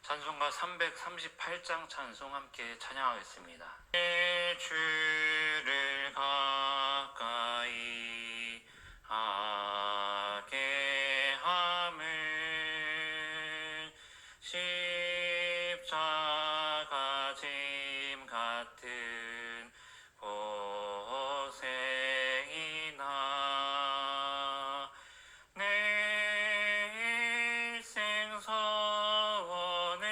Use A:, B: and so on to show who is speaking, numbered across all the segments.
A: 찬송가 338장 찬송 함께 찬양하겠습니다. 내 주를 가까이 하게 함은 십자가 짐 같은 고생이나 내 일생 서원은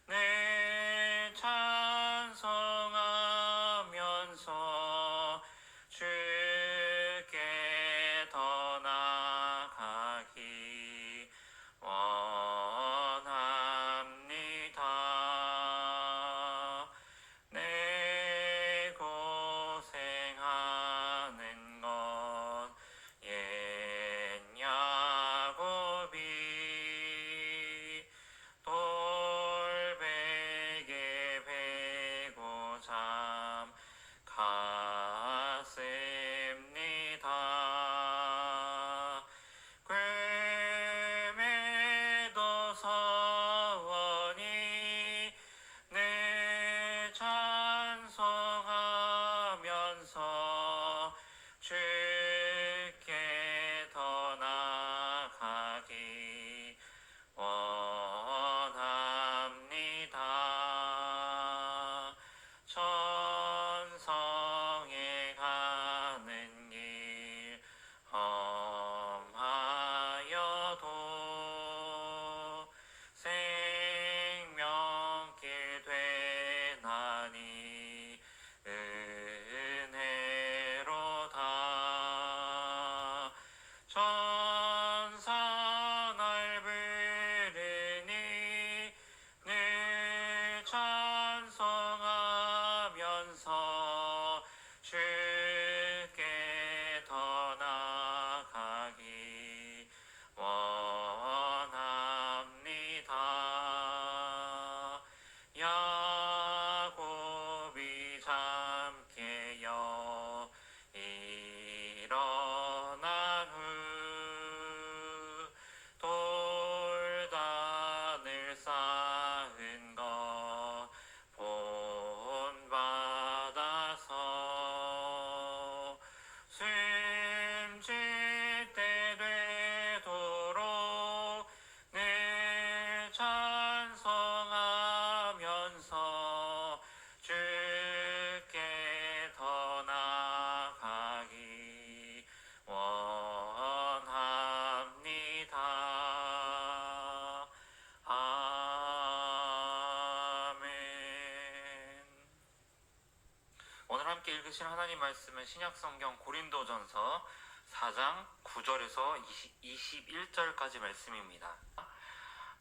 A: 늘 찬송하면서 주께 더 나아가기 원합니다. 내 고생하는 것 옛 야곱이 돌베개 베고 잠 갔습니다. 꿰매도 서원이 늘 찬송하면서 주께 더 나아가기 원합니다. 천성에 가는 길 험하여도 생명길 되나니 은혜로다. 천사 날 부르니 늘 찬송하면서 주께 더 나아가기 원합니다. 야곱이 잠 깨어 일어난 후 돌단을 쌓은 것 본받아서 숨질 때 되도록 늘 찬송하면서 주께 더 나아가기 원합니다. 아멘. 오늘 함께 읽으신 하나님 말씀은 신약성경 고린도전서 4장 9절에서 21절까지 말씀입니다.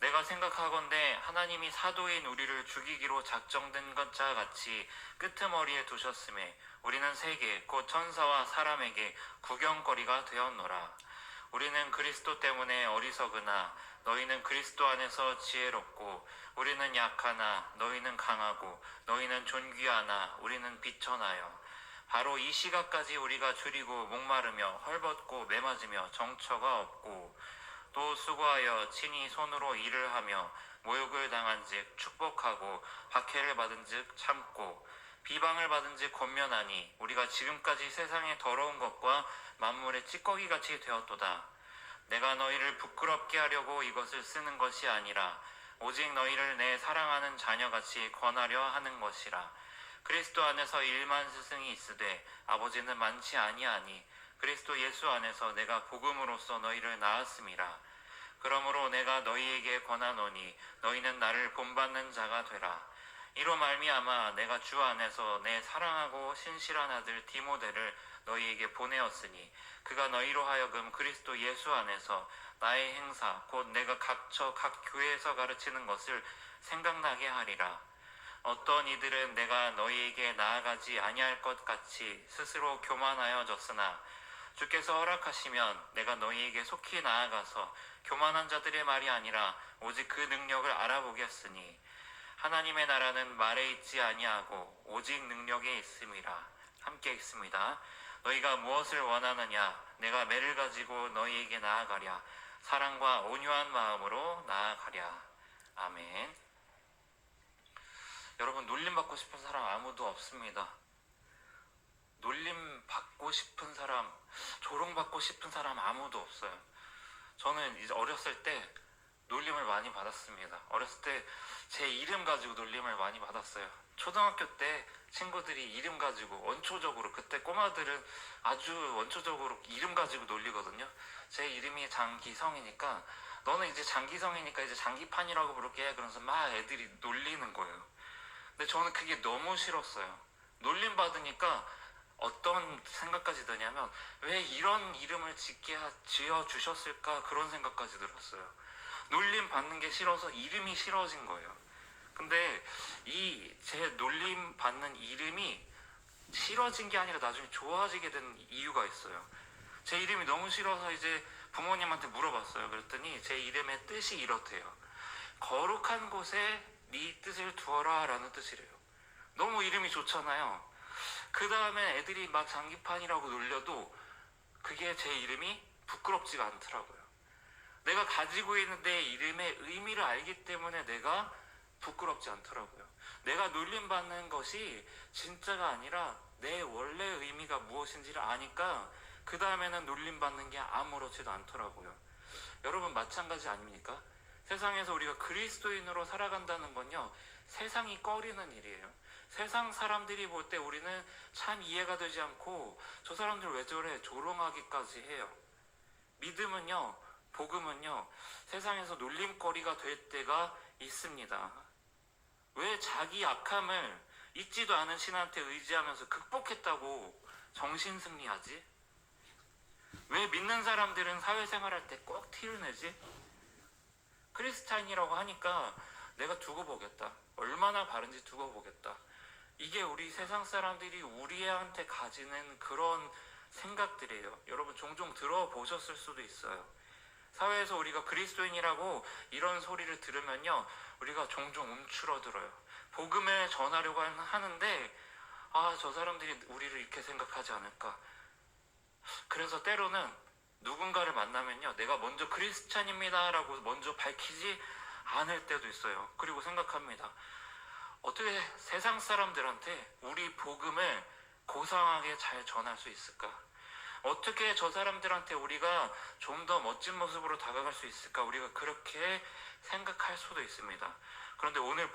A: 내가 생각하건대 하나님이 사도인 우리를 죽이기로 작정된 것과 같이 끄트머리에 두셨음에 우리는 세계 곧 천사와 사람에게 구경거리가 되었노라. 우리는 그리스도 때문에 어리석으나 너희는 그리스도 안에서 지혜롭고 우리는 약하나 너희는 강하고 너희는 존귀하나 우리는 비천하여 바로 이 시각까지 우리가 줄이고 목마르며 헐벗고 매맞으며 정처가 없고 또 수고하여 친히 손으로 일을 하며 모욕을 당한즉 축복하고 박해를 받은즉 참고 비방을 받은즉 권면하니 우리가 지금까지 세상의 더러운 것과 만물의 찌꺼기같이 되었도다. 내가 너희를 부끄럽게 하려고 이것을 쓰는 것이 아니라 오직 너희를 내 사랑하는 자녀같이 권하려 하는 것이라. 그리스도 안에서 1만 스승이 있으되 아버지는 많지 아니하니 그리스도 예수 안에서 내가 복음으로써 너희를 낳았음이라. 그러므로 내가 너희에게 권하노니 너희는 나를 본받는 자가 되라. 이로 말미암아 내가 주 안에서 내 사랑하고 신실한 아들 디모데를 너희에게 보내었으니 그가 너희로 하여금 그리스도 예수 안에서 나의 행사 곧 내가 각처 각 교회에서 가르치는 것을 생각나게 하리라. 어떤 이들은 내가 너희에게 나아가지 아니할 것 같이 스스로 교만하여졌으나 주께서 허락하시면 내가 너희에게 속히 나아가서 교만한 자들의 말이 아니라 오직 그 능력을 알아보겠으니 하나님의 나라는 말에 있지 아니하고 오직 능력에 있음이라. 함께 읽습니다. 너희가 무엇을 원하느냐? 내가 매를 가지고 너희에게 나아가랴. 사랑과 온유한 마음으로 나아가랴. 아멘. 여러분, 놀림 받고 싶은 사람 아무도 없습니다. 놀림 받고 싶은 사람, 조롱받고 싶은 사람 아무도 없어요. 저는 이제 어렸을 때 놀림을 많이 받았습니다. 어렸을 때 제 이름 가지고 놀림을 많이 받았어요. 초등학교 때 친구들이 이름 가지고 원초적으로, 그때 꼬마들은 아주 원초적으로 이름 가지고 놀리거든요. 제 이름이 장기성이니까 너는 이제 장기성이니까 이제 장기판이라고 부를게, 그러면서 막 애들이 놀리는 거예요. 근데 저는 그게 너무 싫었어요. 놀림 받으니까 어떤 생각까지 드냐면, 왜 이런 이름을 지어 주셨을까, 그런 생각까지 들었어요. 놀림 받는 게 싫어서 이름이 싫어진 거예요. 근데 이 제 놀림 받는 이름이 싫어진 게 아니라 나중에 좋아지게 된 이유가 있어요. 제 이름이 너무 싫어서 이제 부모님한테 물어봤어요. 그랬더니 제 이름의 뜻이 이렇대요. 거룩한 곳에 네 뜻을 두어라 라는 뜻이래요. 너무 이름이 좋잖아요. 그 다음에 애들이 막 장기판이라고 놀려도 그게 제 이름이 부끄럽지가 않더라고요. 내가 가지고 있는 내 이름의 의미를 알기 때문에 내가 부끄럽지 않더라고요. 내가 놀림받는 것이 진짜가 아니라 내 원래 의미가 무엇인지를 아니까 그 다음에는 놀림받는 게 아무렇지도 않더라고요. 여러분, 마찬가지 아닙니까? 세상에서 우리가 그리스도인으로 살아간다는 건요, 세상이 꺼리는 일이에요. 세상 사람들이 볼 때 우리는 참 이해가 되지 않고, 저 사람들 왜 저래, 조롱하기까지 해요. 믿음은요, 복음은요, 세상에서 놀림거리가 될 때가 있습니다. 왜 자기 약함을 잊지도 않은 신한테 의지하면서 극복했다고 정신승리하지? 왜 믿는 사람들은 사회생활할 때 꼭 티를 내지? 크리스찬이라고 하니까 내가 두고 보겠다, 얼마나 바른지 두고 보겠다, 이게 우리 세상 사람들이 우리한테 가지는 그런 생각들이에요. 여러분, 종종 들어보셨을 수도 있어요. 사회에서 우리가 그리스도인이라고 이런 소리를 들으면요, 우리가 종종 움츠러들어요. 복음을 전하려고 하는데, 저 사람들이 우리를 이렇게 생각하지 않을까. 그래서 때로는 누군가를 만나면요, 내가 먼저 크리스찬입니다 라고 먼저 밝히지 않을 때도 있어요. 그리고 생각합니다. 어떻게 세상 사람들한테 우리 복음을 고상하게 잘 전할 수 있을까? 어떻게 저 사람들한테 우리가 좀 더 멋진 모습으로 다가갈 수 있을까? 우리가 그렇게 생각할 수도 있습니다. 그런데 오늘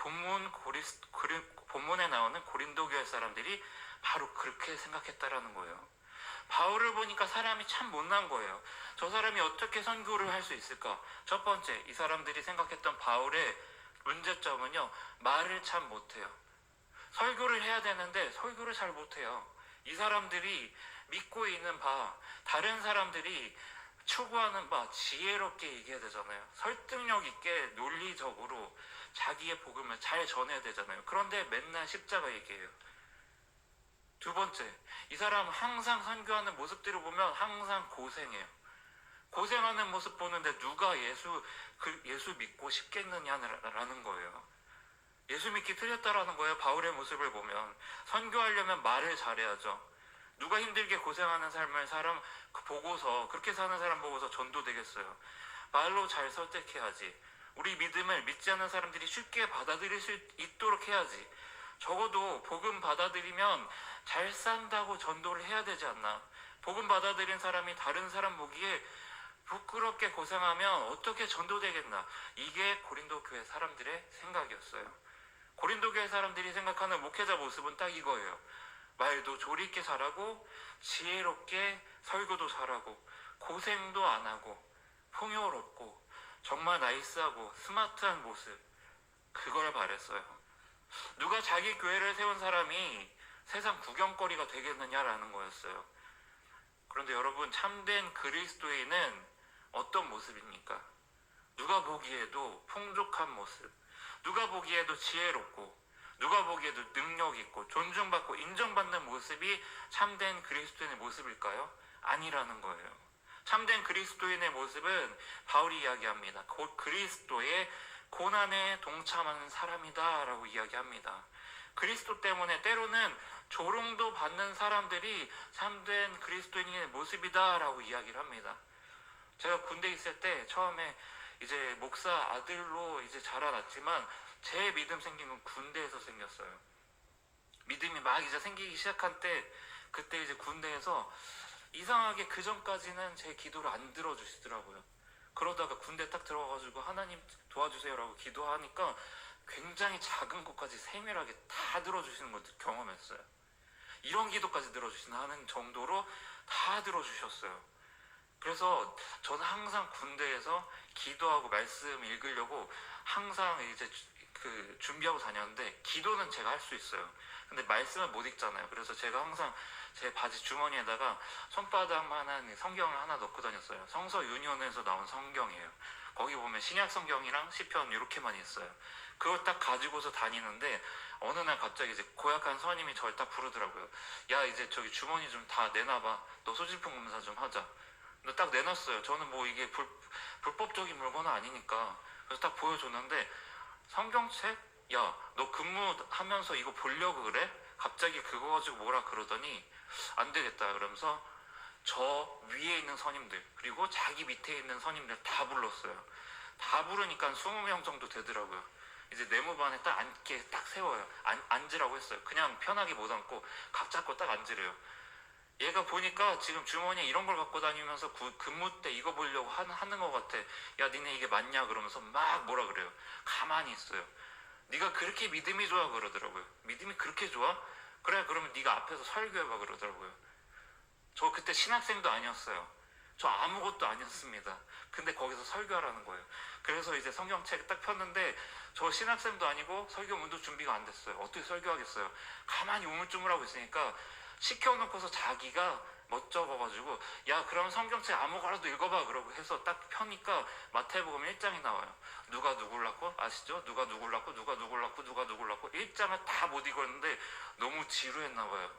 A: 본문에 나오는 고린도 교회 사람들이 바로 그렇게 생각했다라는 거예요. 바울을 보니까 사람이 참 못난 거예요. 저 사람이 어떻게 선교를 할 수 있을까? 첫 번째, 이 사람들이 생각했던 바울의 문제점은요, 말을 참 못해요. 설교를 해야 되는데 설교를 잘 못해요. 이 사람들이 믿고 있는 바, 다른 사람들이 추구하는 바 지혜롭게 얘기해야 되잖아요. 설득력 있게 논리적으로 자기의 복음을 잘 전해야 되잖아요. 그런데 맨날 십자가 얘기해요. 두 번째, 이 사람은 항상 선교하는 모습들을 보면 항상 고생해요. 고생하는 모습 보는데 누가 예수 믿고 싶겠느냐라는 거예요. 예수 믿기 틀렸다라는 거예요. 바울의 모습을 보면 선교하려면 말을 잘해야죠. 누가 힘들게 고생하는 삶을 보고서, 그렇게 사는 사람 보고서 전도되겠어요. 말로 잘 설득해야지. 우리 믿음을 믿지 않는 사람들이 쉽게 받아들일 수 있도록 해야지. 적어도 복음 받아들이면 잘 산다고 전도를 해야 되지 않나. 복음 받아들인 사람이 다른 사람 보기에 부끄럽게 고생하면 어떻게 전도되겠나. 이게 고린도 교회 사람들의 생각이었어요. 고린도 교회 사람들이 생각하는 목회자 모습은 딱 이거예요. 말도 조리 있게 잘하고, 지혜롭게 설교도 잘하고, 고생도 안 하고, 풍요롭고, 정말 나이스하고 스마트한 모습, 그걸 바랬어요. 누가 자기 교회를 세운 사람이 세상 구경거리가 되겠느냐라는 거였어요. 그런데 여러분, 참된 그리스도인은 어떤 모습입니까? 누가 보기에도 풍족한 모습, 누가 보기에도 지혜롭고, 누가 보기에도 능력 있고 존중받고 인정받는 모습이 참된 그리스도인의 모습일까요? 아니라는 거예요. 참된 그리스도인의 모습은 바울이 이야기합니다. 곧 그리스도의 고난에 동참하는 사람이다 라고 이야기합니다. 그리스도 때문에 때로는 조롱도 받는 사람들이 참된 그리스도인의 모습이다 라고 이야기를 합니다. 제가 군대 있을 때 처음에 이제 목사 아들로 이제 자라났지만 제 믿음 생긴 건 군대에서 생겼어요. 믿음이 막 이제 생기기 시작한 때, 그때 이제 군대에서 이상하게 그 전까지는 제 기도를 안 들어주시더라고요. 그러다가 군대 딱 들어가가지고 하나님 도와주세요라고 기도하니까 굉장히 작은 것까지 세밀하게 다 들어주시는 걸 경험했어요. 이런 기도까지 들어주시는 정도로 다 들어주셨어요. 그래서 저는 항상 군대에서 기도하고 말씀 읽으려고 항상 이제 준비하고 다녔는데, 기도는 제가 할 수 있어요. 근데 말씀을 못 읽잖아요. 그래서 제가 항상 제 바지 주머니에다가 손바닥만한 성경을 하나 넣고 다녔어요. 성서 유니온에서 나온 성경이에요. 거기 보면 신약 성경이랑 시편 이렇게만 있어요. 그걸 딱 가지고서 다니는데, 어느 날 갑자기 이제 고약한 선임이 저를 딱 부르더라고요. 야, 이제 저기 주머니 좀 다 내놔봐. 너 소지품 검사 좀 하자. 근데 딱 내놨어요. 저는 뭐 이게 불법적인 물건은 아니니까. 그래서 딱 보여줬는데, 성경책? 야, 너 근무하면서 이거 보려고 그래? 갑자기 그거 가지고 뭐라 그러더니, 안 되겠다 그러면서 저 위에 있는 선임들, 그리고 자기 밑에 있는 선임들 다 불렀어요. 다 부르니까 20명 정도 되더라고요. 이제 내무반에 딱 앉게 딱 세워요. 앉으라고 했어요. 그냥 편하게 못 앉고 각 잡고 딱 앉으래요. 얘가 보니까 지금 주머니에 이런 걸 갖고 다니면서 근무 때 이거 보려고 하는 것 같아. 야, 니네 이게 맞냐? 그러면서 막 뭐라 그래요. 가만히 있어요. 네가 그렇게 믿음이 좋아? 그러더라고요. 믿음이 그렇게 좋아? 그래, 그러면 네가 앞에서 설교해봐. 그러더라고요. 저 그때 신학생도 아니었어요. 저 아무것도 아니었습니다. 근데 거기서 설교하라는 거예요. 그래서 이제 성경책 딱 폈는데, 저 신학생도 아니고 설교문도 준비가 안 됐어요. 어떻게 설교하겠어요? 가만히 우물쭈물하고 있으니까 시켜놓고서 자기가 멋쩍어가지고, 야, 그럼 성경책 아무거나도 읽어봐. 그러고 해서 딱 펴니까 마태복음 1장이 나와요. 누가 누굴 낳고 아시죠? 누가 누굴 낳고 누가 누굴 낳고 누가 누굴 낳고 1장을 다 못 읽었는데 너무 지루했나 봐요.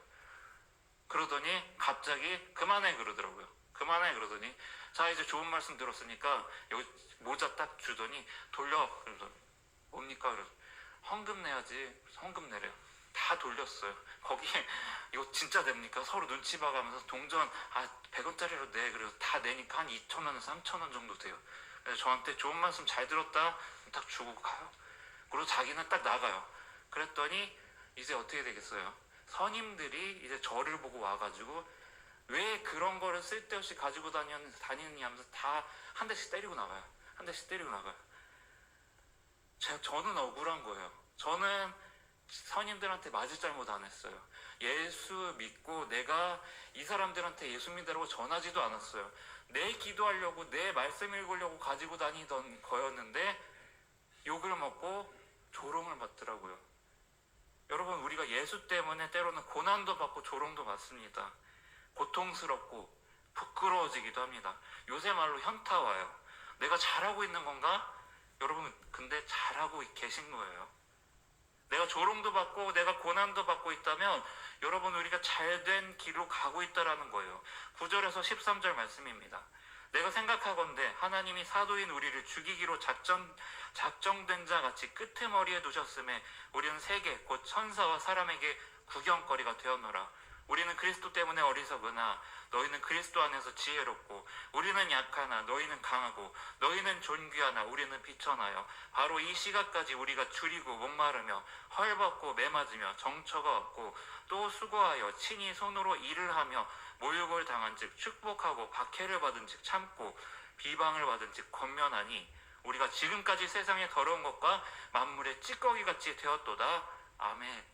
A: 그러더니 갑자기 그만해 그러더라고요. 그만해 그러더니, 자, 이제 좋은 말씀 들었으니까 여기 모자 딱 주더니 돌려. 그래서 뭡니까? 그래서 헌금 내야지. 헌금 내래요. 다 돌렸어요. 거기에 이거 진짜 됩니까? 서로 눈치 봐가면서 동전 100원짜리로 내. 그래서 다 내니까 한 2,000원, 3,000원 정도 돼요. 그래서 저한테 좋은 말씀 잘 들었다 딱 주고 가요. 그리고 자기는 딱 나가요. 그랬더니 이제 어떻게 되겠어요? 선임들이 이제 저를 보고 와가지고 왜 그런 거를 쓸데없이 가지고 다니느냐 하면서 다 한 대씩 때리고 나가요. 한 대씩 때리고 나가요. 저는 억울한 거예요. 저는 선임들한테 맞을 잘못 안 했어요. 예수 믿고 내가 이 사람들한테 예수 믿으라고 전하지도 않았어요. 내 기도하려고, 내 말씀 읽으려고 가지고 다니던 거였는데 욕을 먹고 조롱을 받더라고요. 여러분, 우리가 예수 때문에 때로는 고난도 받고 조롱도 받습니다. 고통스럽고 부끄러워지기도 합니다. 요새 말로 현타 와요. 내가 잘하고 있는 건가? 여러분, 근데 잘하고 계신 거예요. 내가 조롱도 받고 내가 고난도 받고 있다면 여러분, 우리가 잘된 길로 가고 있다라는 거예요. 9절에서 13절 말씀입니다. 내가 생각하건대 하나님이 사도인 우리를 죽이기로 작정된 자 같이 끄트머리에 두셨음에 우리는 세계 곧 천사와 사람에게 구경거리가 되었노라. 우리는 그리스도 때문에 어리석으나 너희는 그리스도 안에서 지혜롭고, 우리는 약하나 너희는 강하고, 너희는 존귀하나 우리는 비천하여 바로 이 시각까지 우리가 줄이고 목마르며 헐벗고 매맞으며 정처가 없고 또 수고하여 친히 손으로 일을 하며 모욕을 당한 즉 축복하고 박해를 받은 즉 참고 비방을 받은 즉 권면하니 우리가 지금까지 세상의 더러운 것과 만물의 찌꺼기같이 되었도다. 아멘.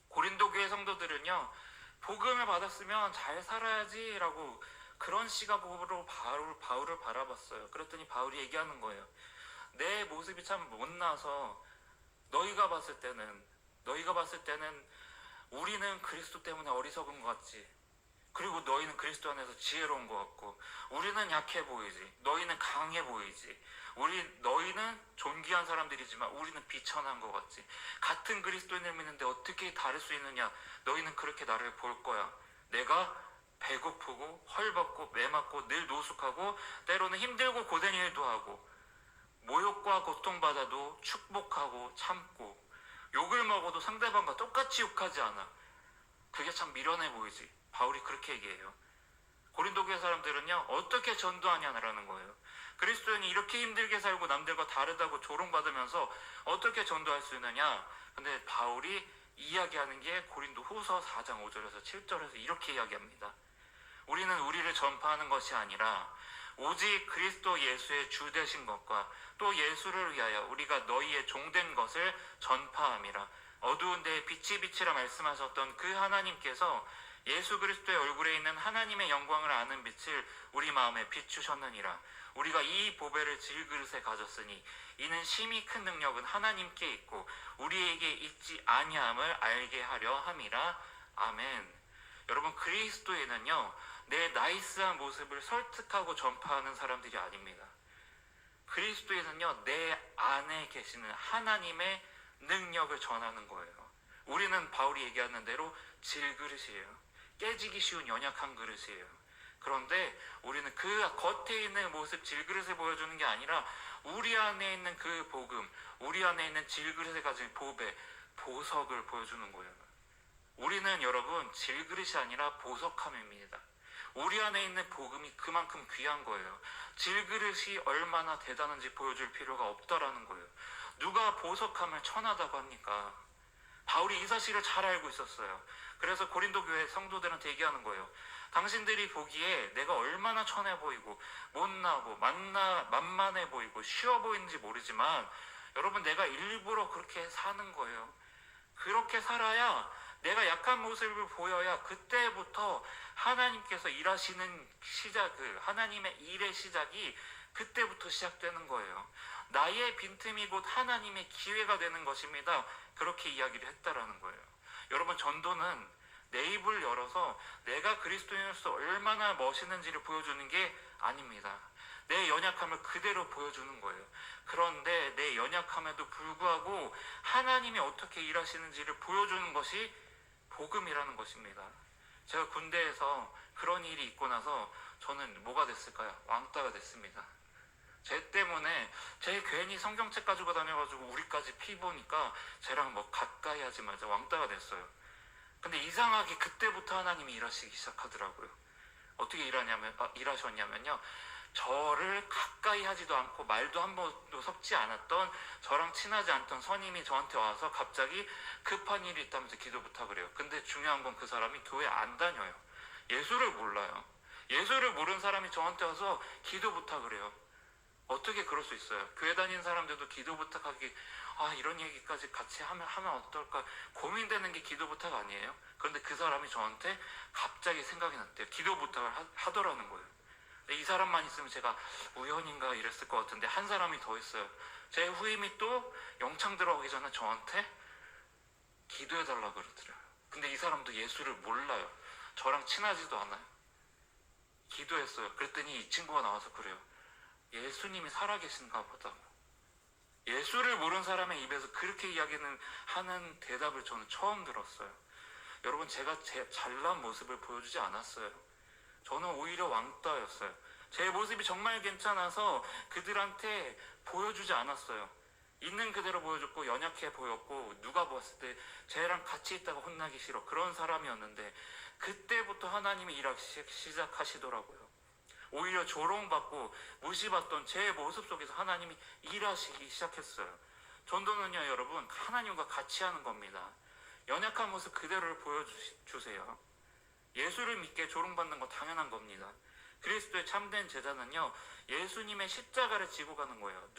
A: 고린도 교회 성도들은요, 복음을 받았으면 잘 살아야지 라고 그런 시각으로 바울을 바라봤어요. 그랬더니 바울이 얘기하는 거예요. 내 모습이 참 못나서 너희가 봤을 때는 우리는 그리스도 때문에 어리석은 것 같지, 그리고 너희는 그리스도 안에서 지혜로운 것 같고, 우리는 약해 보이지, 너희는 강해 보이지, 너희는 존귀한 사람들이지만 우리는 비천한 것 같지, 같은 그리스도인을 믿는데 어떻게 다를 수 있느냐, 너희는 그렇게 나를 볼 거야. 내가 배고프고 헐벗고 매맞고 늘 노숙하고 때로는 힘들고 고된 일도 하고 모욕과 고통받아도 축복하고 참고 욕을 먹어도 상대방과 똑같이 욕하지 않아. 그게 참 미련해 보이지. 바울이 그렇게 얘기해요. 고린도 교회 사람들은요, 어떻게 전도하냐라는 거예요. 그리스도인이 이렇게 힘들게 살고 남들과 다르다고 조롱받으면서 어떻게 전도할 수 있느냐? 근데 바울이 이야기하는 게 고린도 후서 4장 5절에서 7절에서 이렇게 이야기합니다. 우리는 우리를 전파하는 것이 아니라 오직 그리스도 예수의 주 되신 것과 또 예수를 위하여 우리가 너희의 종된 것을 전파함이라. 어두운 데에 빛이 비치라 말씀하셨던 그 하나님께서 예수 그리스도의 얼굴에 있는 하나님의 영광을 아는 빛을 우리 마음에 비추셨느니라. 우리가 이 보배를 질그릇에 가졌으니 이는 심히 큰 능력은 하나님께 있고 우리에게 있지 아니함을 알게 하려 함이라. 아멘. 여러분, 그리스도에는요, 내 나이스한 모습을 설득하고 전파하는 사람들이 아닙니다. 그리스도에는요, 내 안에 계시는 하나님의 능력을 전하는 거예요. 우리는 바울이 얘기하는 대로 질그릇이에요. 깨지기 쉬운 연약한 그릇이에요. 그런데 우리는 그 겉에 있는 모습, 질그릇을 보여주는 게 아니라 우리 안에 있는 그 복음, 우리 안에 있는 질그릇에 가진 보배, 보석을 보여주는 거예요. 우리는 여러분 질그릇이 아니라 보석함입니다. 우리 안에 있는 복음이 그만큼 귀한 거예요. 질그릇이 얼마나 대단한지 보여줄 필요가 없다라는 거예요. 누가 보석함을 천하다고 합니까? 바울이 이 사실을 잘 알고 있었어요. 그래서 고린도 교회 성도들한테 얘기하는 거예요. 당신들이 보기에 내가 얼마나 천해 보이고 못나고 만만해 보이고 쉬워 보이는지 모르지만 여러분, 내가 일부러 그렇게 사는 거예요. 그렇게 살아야, 내가 약한 모습을 보여야 그때부터 하나님께서 일하시는 하나님의 일의 시작이 그때부터 시작되는 거예요. 나의 빈틈이 곧 하나님의 기회가 되는 것입니다. 그렇게 이야기를 했다라는 거예요. 여러분, 전도는 내 입을 열어서 내가 그리스도인으로서 얼마나 멋있는지를 보여주는 게 아닙니다. 내 연약함을 그대로 보여주는 거예요. 그런데 내 연약함에도 불구하고 하나님이 어떻게 일하시는지를 보여주는 것이 복음이라는 것입니다. 제가 군대에서 그런 일이 있고 나서 저는 뭐가 됐을까요? 왕따가 됐습니다. 쟤 때문에 쟤 괜히 성경책 가지고 다녀가지고 우리까지 피 보니까 쟤랑 뭐 가까이 하지 말자, 왕따가 됐어요. 근데 이상하게 그때부터 하나님이 일하시기 시작하더라고요. 어떻게 일하셨냐면요, 저를 가까이 하지도 않고 말도 한 번도 섞지 않았던, 저랑 친하지 않던 선임이 저한테 와서 갑자기 급한 일이 있다면서 기도 부탁을 해요. 근데 중요한 건 그 사람이 교회 안 다녀요. 예수를 몰라요. 예수를 모르는 사람이 저한테 와서 기도 부탁을 해요. 어떻게 그럴 수 있어요? 교회 다니는 사람들도 기도 부탁하기, 이런 얘기까지 같이 하면 어떨까 고민되는 게 기도 부탁 아니에요? 그런데 그 사람이 저한테 갑자기 생각이 났대요. 기도 부탁을 하더라는 거예요. 근데 이 사람만 있으면 제가 우연인가 이랬을 것 같은데 한 사람이 더 있어요. 제 후임이 또 영창 들어가기 전에 저한테 기도해달라고 그러더라고요. 근데 이 사람도 예수를 몰라요. 저랑 친하지도 않아요. 기도했어요. 그랬더니 이 친구가 나와서 그래요. 예수님이 살아계신가 보다고. 예수를 모르는 사람의 입에서 그렇게 하는 대답을 저는 처음 들었어요. 여러분, 제가 제 잘난 모습을 보여주지 않았어요. 저는 오히려 왕따였어요. 제 모습이 정말 괜찮아서 그들한테 보여주지 않았어요. 있는 그대로 보여줬고 연약해 보였고 누가 봤을 때 쟤랑 같이 있다가 혼나기 싫어, 그런 사람이었는데 그때부터 하나님이 일하기 시작하시더라고요. 오히려 조롱받고 무시받던 제 모습 속에서 하나님이 일하시기 시작했어요. 전도는요, 여러분, 하나님과 같이 하는 겁니다. 연약한 모습 그대로를 보여주세요. 예수를 믿게 조롱받는 건 당연한 겁니다. 그리스도의 참된 제자는요, 예수님의 십자가를 지고 가는 거예요.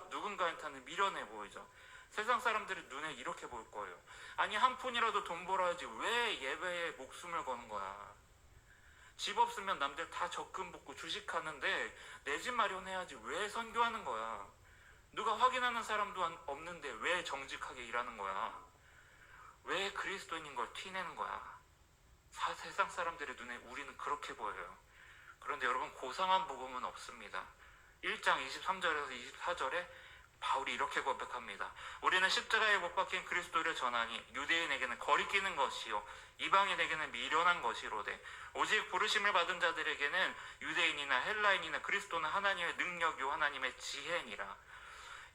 A: 누군가한테는 미련해 보이죠. 세상 사람들이 눈에 이렇게 보일 거예요. 아니, 한 푼이라도 돈 벌어야지 왜 예배에 목숨을 거는 거야. 집 없으면 남들 다 적금 붓고 주식하는데 내 집 마련해야지 왜 선교하는 거야. 누가 확인하는 사람도 없는데 왜 정직하게 일하는 거야. 왜 그리스도인인 걸 티내는 거야. 세상 사람들의 눈에 우리는 그렇게 보여요. 그런데 여러분, 고상한 복음은 없습니다. 1장 23절에서 24절에 바울이 이렇게 고백합니다. 우리는 십자가에 못 박힌 그리스도를 전하니 유대인에게는 거리끼는 것이요 이방인에게는 미련한 것이로되 오직 부르심을 받은 자들에게는 유대인이나 헬라인이나 그리스도는 하나님의 능력이요 하나님의 지혜니라.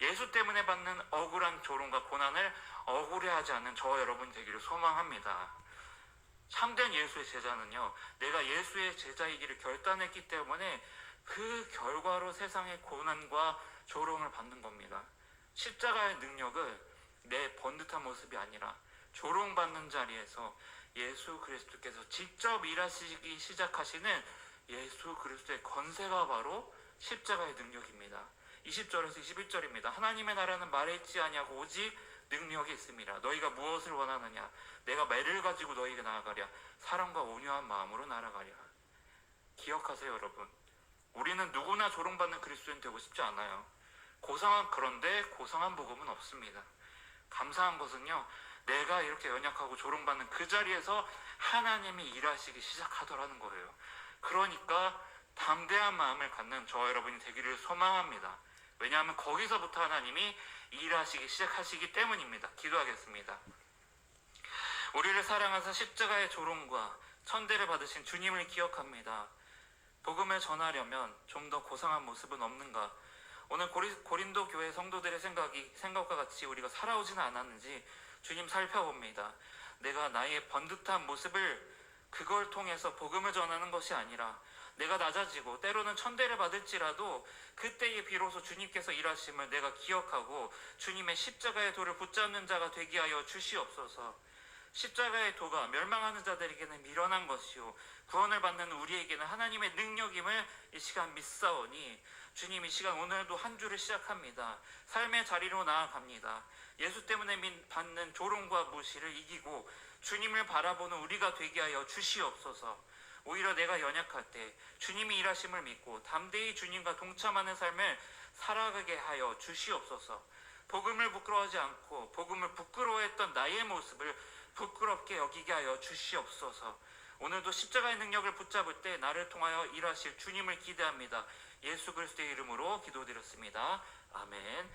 A: 예수 때문에 받는 억울한 조롱과 고난을 억울해하지 않는 저와 여러분이 되기를 소망합니다. 참된 예수의 제자는요, 내가 예수의 제자이기를 결단했기 때문에 그 결과로 세상의 고난과 조롱을 받는 겁니다. 십자가의 능력을 내 번듯한 모습이 아니라 조롱받는 자리에서 예수 그리스도께서 직접 일하시기 시작하시는 예수 그리스도의 권세가 바로 십자가의 능력입니다. 20절에서 21절입니다. 하나님의 나라는 말에 있지 아니하고 오직 능력이 있습니다. 너희가 무엇을 원하느냐? 내가 매를 가지고 너희에게 나아가랴. 사랑과 온유한 마음으로 나아가랴. 기억하세요, 여러분. 우리는 누구나 조롱받는 그리스도인 되고 싶지 않아요. 그런데 고상한 복음은 없습니다. 감사한 것은요, 내가 이렇게 연약하고 조롱받는 그 자리에서 하나님이 일하시기 시작하더라는 거예요. 그러니까 담대한 마음을 갖는 저와 여러분이 되기를 소망합니다. 왜냐하면 거기서부터 하나님이 일하시기 시작하시기 때문입니다. 기도하겠습니다. 우리를 사랑하사 십자가의 조롱과 천대를 받으신 주님을 기억합니다. 복음을 전하려면 좀 더 고상한 모습은 없는가? 오늘 고린도 교회 성도들의 생각과 같이 우리가 살아오지는 않았는지 주님 살펴봅니다. 내가 나의 번듯한 모습을 그걸 통해서 복음을 전하는 것이 아니라 내가 낮아지고 때로는 천대를 받을지라도 그때에 비로소 주님께서 일하심을 내가 기억하고 주님의 십자가의 도를 붙잡는 자가 되게 하여 주시옵소서. 십자가의 도가 멸망하는 자들에게는 미련한 것이요 구원을 받는 우리에게는 하나님의 능력임을 이 시간 믿사오니 주님 이 시간 오늘도 한 주를 시작합니다. 삶의 자리로 나아갑니다. 예수 때문에 받는 조롱과 무시를 이기고 주님을 바라보는 우리가 되게 하여 주시옵소서. 오히려 내가 연약할 때 주님이 일하심을 믿고 담대히 주님과 동참하는 삶을 살아가게 하여 주시옵소서. 복음을 부끄러워하지 않고 복음을 부끄러워했던 나의 모습을 부끄럽게 여기게 하여 주시옵소서. 오늘도 십자가의 능력을 붙잡을 때 나를 통하여 일하실 주님을 기대합니다. 예수 그리스도의 이름으로 기도드렸습니다. 아멘.